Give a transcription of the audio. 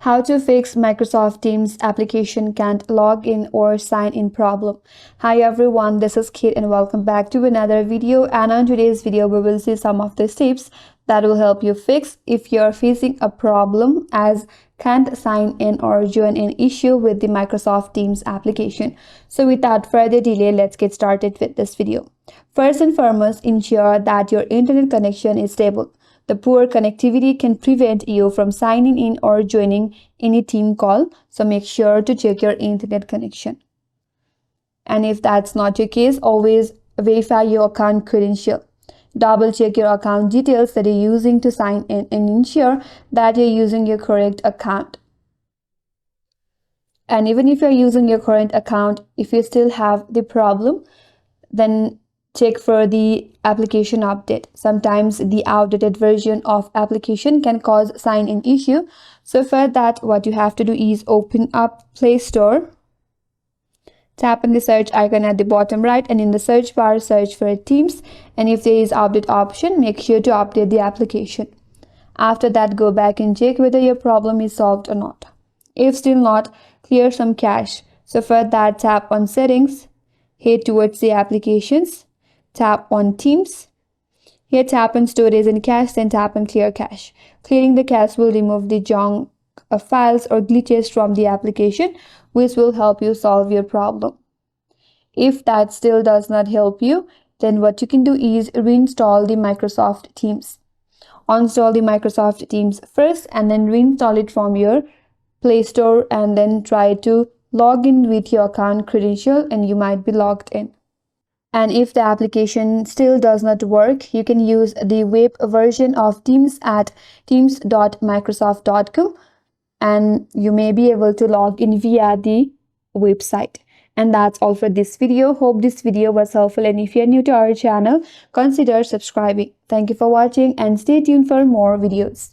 How to fix Microsoft Teams application can't log in or sign in problem. Hi everyone, this is Kate and welcome back to another video. And on today's video, we will see some of the tips that will help you fix if you're facing a problem as can't sign in or join an issue with the Microsoft Teams application. So without further delay, let's get started with this video. First and foremost, ensure that your internet connection is stable. The poor connectivity can prevent you from signing in or joining any team call, so make sure to check your internet connection. And if that's not your case, always verify your account credential. Double check your account details that you're using to sign in and ensure that you're using your correct account. And even if you're using your current account, if you still have the problem, then check for the application update. Sometimes the outdated version of application can cause sign-in issue. So for that, what you have to do is open up Play Store. Tap on the search icon at the bottom right, and in the search bar, search for Teams. And if there is update option, make sure to update the application. After that, go back and check whether your problem is solved or not. If still not, clear some cache. So for that, tap on Settings, head towards the Applications, tap on Teams. Here tap on Storage and Cache, then tap on Clear Cache. Clearing the cache will remove the junk files or glitches from the application, which will help you solve your problem. If that still does not help you, then what you can do is reinstall the Microsoft Teams. Uninstall the Microsoft Teams first and then reinstall it from your Play Store, and then try to log in with your account credential and you might be logged in. And if the application still does not work, you can use the web version of Teams at teams.microsoft.com, and you may be able to log in via the website. And that's all for this video. Hope this video was helpful, and if you're new to our channel, consider subscribing. Thank you for watching and stay tuned for more videos.